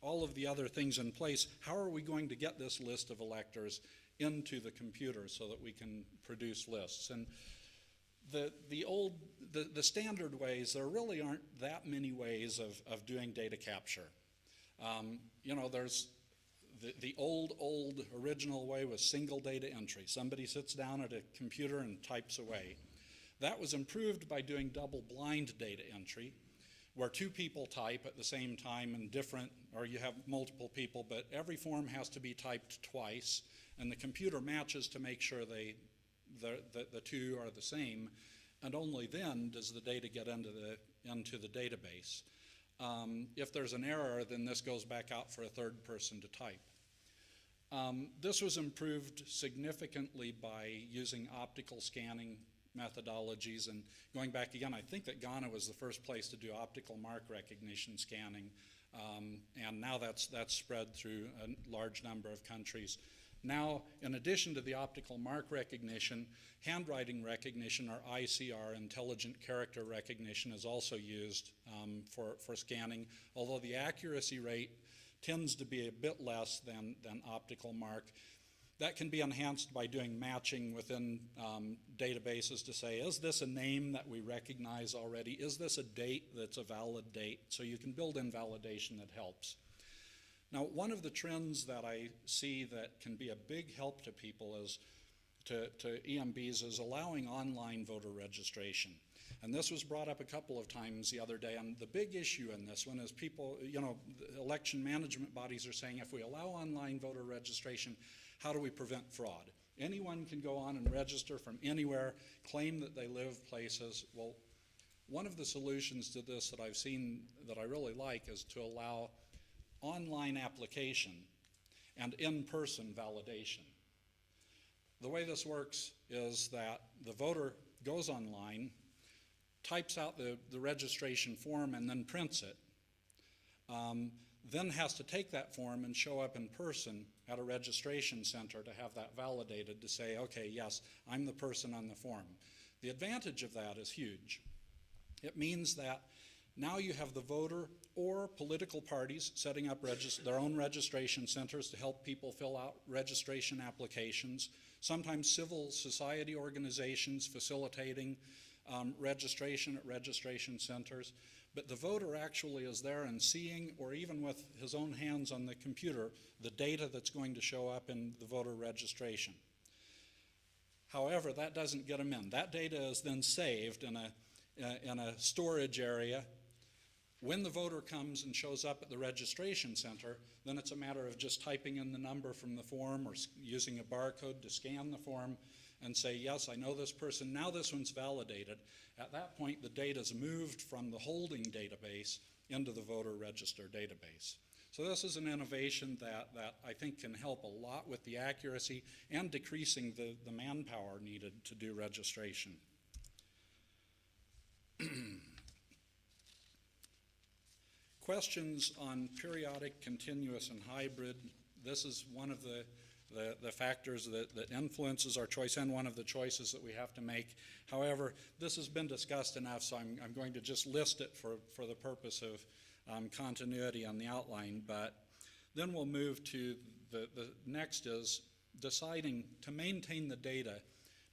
all of the other things in place, how are we going to get this list of electors into the computer so that we can produce lists? And the standard ways, there really aren't that many ways of doing data capture. There's the old original way was single data entry. Somebody sits down at a computer and types away. That was improved by doing double-blind data entry, where two people type at the same time and different, or you have multiple people, but every form has to be typed twice, and the computer matches to make sure the two are the same, and only then does the data get into the database. If there's an error, then this goes back out for a third person to type. This was improved significantly by using optical scanning methodologies, and going back again, I think that Ghana was the first place to do optical mark recognition scanning, and now that's spread through a large number of countries. Now, in addition to the optical mark recognition, handwriting recognition, or ICR, intelligent character recognition, is also used for scanning, although the accuracy rate tends to be a bit less than optical mark. That can be enhanced by doing matching within databases to say, is this a name that we recognize already? Is this a date that's a valid date? So you can build in validation that helps. Now, one of the trends that I see that can be a big help to people is, to EMBs, is allowing online voter registration. And this was brought up a couple of times the other day, and the big issue in this one is people, election management bodies are saying, if we allow online voter registration, how do we prevent fraud? Anyone can go on and register from anywhere, claim that they live places. Well, one of the solutions to this that I've seen that I really like is to allow online application and in-person validation. The way this works is that the voter goes online, types out the registration form, and then prints it. Then has to take that form and show up in person at a registration center to have that validated, to say, okay, yes, I'm the person on the form. The advantage of that is huge. It means that now you have the voter or political parties setting up their own registration centers to help people fill out registration applications, sometimes civil society organizations facilitating registration at registration centers. But the voter actually is there and seeing, or even with his own hands on the computer, the data that's going to show up in the voter registration. However, that doesn't get him in. That data is then saved in a storage area. When the voter comes and shows up at the registration center, then it's a matter of just typing in the number from the form or using a barcode to scan the form and say, yes, I know this person, now this one's validated. At that point, the data is moved from the holding database into the voter register database. So this is an innovation that I think can help a lot with the accuracy and decreasing the manpower needed to do registration. Questions on periodic, continuous, and hybrid. This is one of the factors that influences our choice, and one of the choices that we have to make. However, this has been discussed enough, so I'm going to just list it for the purpose of continuity on the outline. But then we'll move to the next is deciding to maintain the data.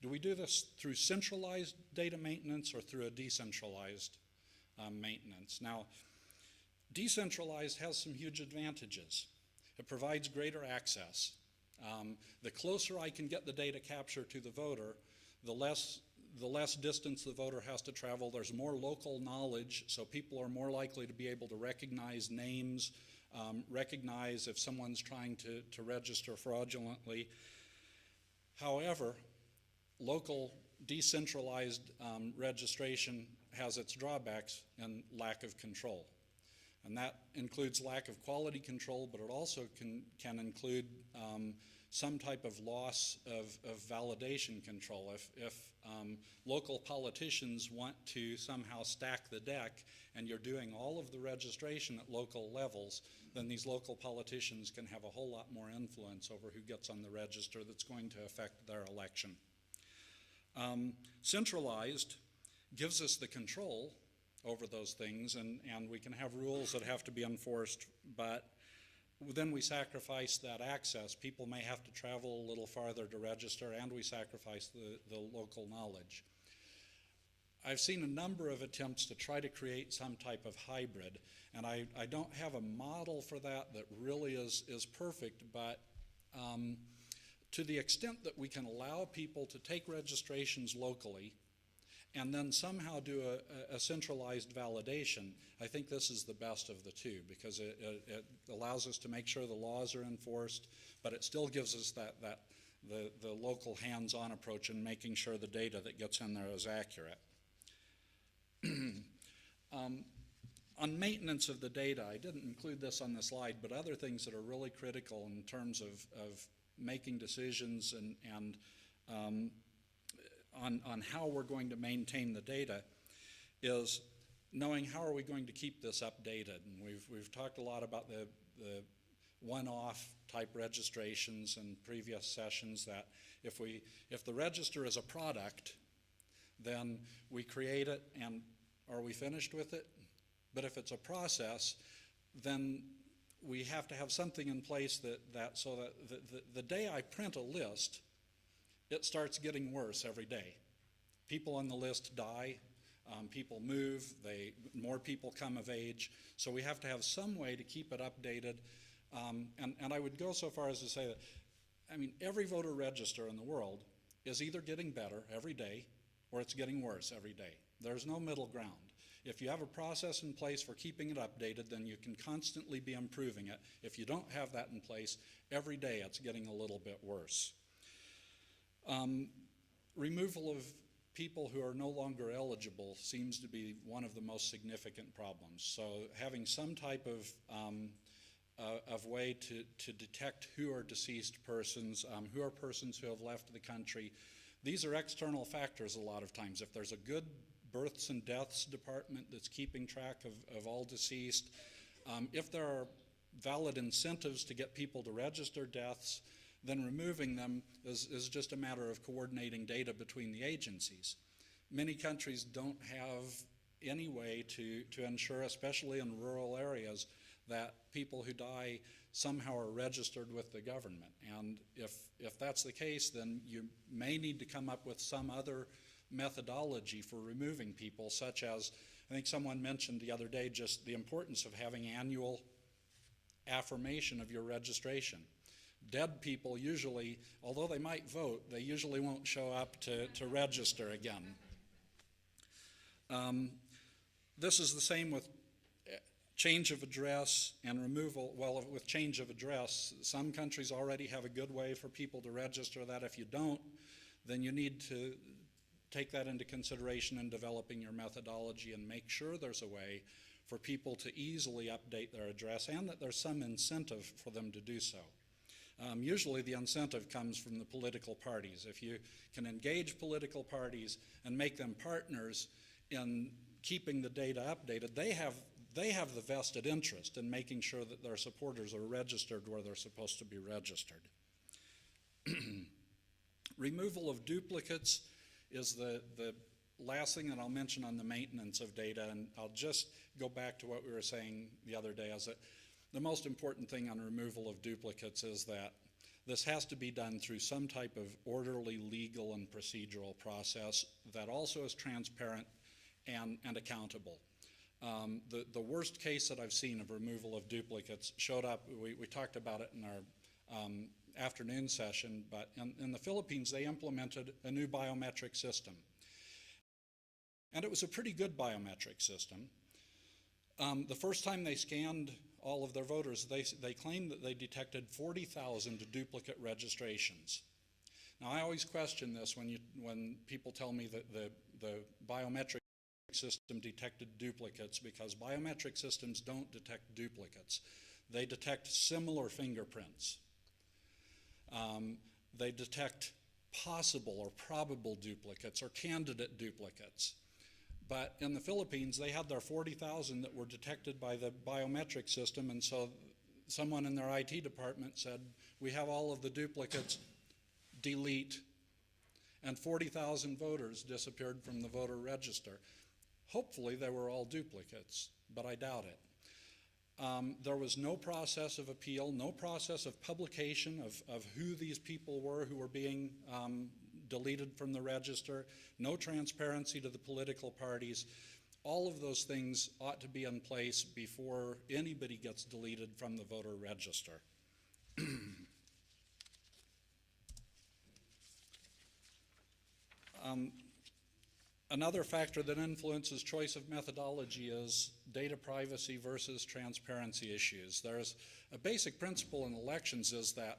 Do we do this through centralized data maintenance or through a decentralized maintenance? Now, decentralized has some huge advantages. It provides greater access. The closer I can get the data capture to the voter, the less distance the voter has to travel. There's more local knowledge, so people are more likely to be able to recognize names, recognize if someone's trying to register fraudulently. However, local decentralized registration has its drawbacks and lack of control. And that includes lack of quality control, but it also can include some type of loss of validation control. If local politicians want to somehow stack the deck and you're doing all of the registration at local levels, then these local politicians can have a whole lot more influence over who gets on the register that's going to affect their election. Centralized gives us the control, over those things, and we can have rules that have to be enforced, but then we sacrifice that access. People may have to travel a little farther to register, and we sacrifice the local knowledge. I've seen a number of attempts to try to create some type of hybrid, and I don't have a model for that really is perfect, but to the extent that we can allow people to take registrations locally and then somehow do a centralized validation, I think this is the best of the two, because it allows us to make sure the laws are enforced, but it still gives us the local hands-on approach in making sure the data that gets in there is accurate. On maintenance of the data, I didn't include this on the slide, but other things that are really critical in terms of making decisions and on how we're going to maintain the data is knowing how are we going to keep this updated. And we've talked a lot about the one-off type registrations in previous sessions, that if the register is a product, then we create it and are we finished with it? But if it's a process, then we have to have something in place so that the day I print a list, it starts getting worse every day. People on the list die, people move, more people come of age, so we have to have some way to keep it updated. And I would go so far as to say that, I mean, every voter register in the world is either getting better every day or it's getting worse every day. There's no middle ground. If you have a process in place for keeping it updated, then you can constantly be improving it. If you don't have that in place, every day it's getting a little bit worse. Removal of people who are no longer eligible seems to be one of the most significant problems. So having some type of way to detect who are deceased persons, who are persons who have left the country. These are external factors a lot of times. If there's a good births and deaths department that's keeping track of all deceased, if there are valid incentives to get people to register deaths, then removing them is just a matter of coordinating data between the agencies. Many countries don't have any way to ensure, especially in rural areas, that people who die somehow are registered with the government. And if that's the case, then you may need to come up with some other methodology for removing people, such as, I think someone mentioned the other day, just the importance of having annual affirmation of your registration. Dead people usually, although they might vote, they usually won't show up to register again. This is the same with change of address and removal. Well, with change of address, some countries already have a good way for people to register that. If you don't, then you need to take that into consideration in developing your methodology and make sure there's a way for people to easily update their address and that there's some incentive for them to do so. Usually the incentive comes from the political parties. If you can engage political parties and make them partners in keeping the data updated, they have the vested interest in making sure that their supporters are registered where they're supposed to be registered. Removal of duplicates is the last thing that I'll mention on the maintenance of data, and I'll just go back to what we were saying the other day, is that the most important thing on removal of duplicates is that this has to be done through some type of orderly legal and procedural process that also is transparent and accountable. The worst case that I've seen of removal of duplicates showed up, we talked about it in our afternoon session, but in the Philippines they implemented a new biometric system. And it was a pretty good biometric system. The first time they scanned all of their voters, they claimed that they detected 40,000 duplicate registrations. Now I always question this when people tell me that the biometric system detected duplicates, because biometric systems don't detect duplicates. They detect similar fingerprints. They detect possible or probable duplicates or candidate duplicates. But in the Philippines, they had their 40,000 that were detected by the biometric system, and so someone in their IT department said, we have all of the duplicates, delete, and 40,000 voters disappeared from the voter register. Hopefully they were all duplicates, but I doubt it. There was no process of appeal, no process of publication of who these people were who were being deleted from the register, no transparency to the political parties. All of those things ought to be in place before anybody gets deleted from the voter register. Another factor that influences choice of methodology is data privacy versus transparency issues. There's a basic principle in elections is that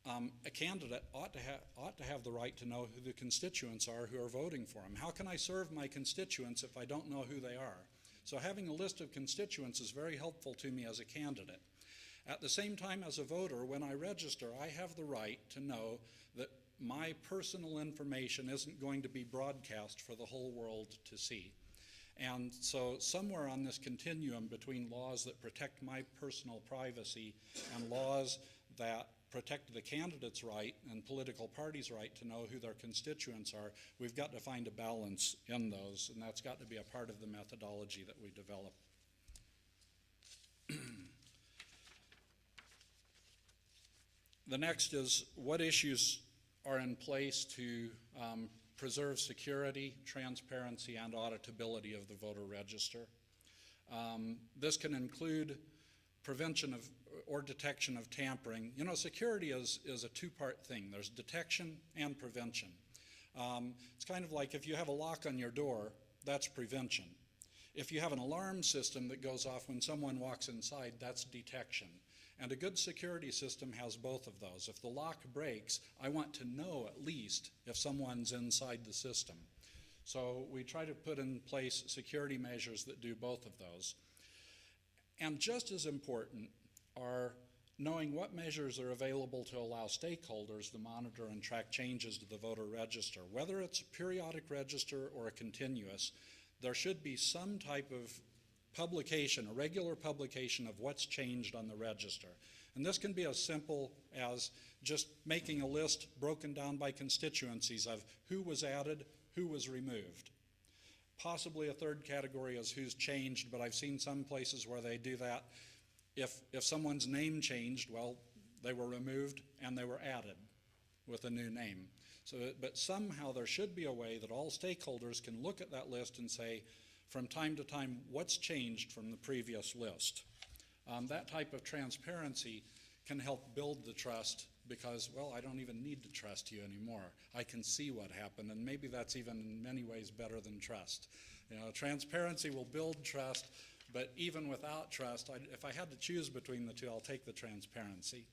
a candidate ought to have the right to know who the constituents are who are voting for him. How can I serve my constituents if I don't know who they are? So having a list of constituents is very helpful to me as a candidate. At the same time, as a voter, when I register, I have the right to know that my personal information isn't going to be broadcast for the whole world to see. And so somewhere on this continuum between laws that protect my personal privacy and laws that protect the candidate's right and political parties' right to know who their constituents are, we've got to find a balance in those, and that's got to be a part of the methodology that we develop. The next is what issues are in place to preserve security, transparency, and auditability of the voter register. This can include prevention of or detection of tampering. You know, security is a two-part thing. There's detection and prevention. It's kind of like if you have a lock on your door, that's prevention. If you have an alarm system that goes off when someone walks inside, that's detection. And a good security system has both of those. If the lock breaks, I want to know at least if someone's inside the system. So we try to put in place security measures that do both of those. And just as important are knowing what measures are available to allow stakeholders to monitor and track changes to the voter register. Whether it's a periodic register or a continuous, there should be some type of publication, a regular publication of what's changed on the register. And this can be as simple as just making a list broken down by constituencies of who was added, who was removed. Possibly a third category is who's changed, but I've seen some places where they do that. If someone's name changed, well, they were removed and they were added with a new name. So, but somehow there should be a way that all stakeholders can look at that list and say, from time to time, what's changed from the previous list? That type of transparency can help build the trust because, well, I don't even need to trust you anymore. I can see what happened, and maybe that's even in many ways better than trust. You know, transparency will build trust, but even without trust, if I had to choose between the two, I'll take the transparency.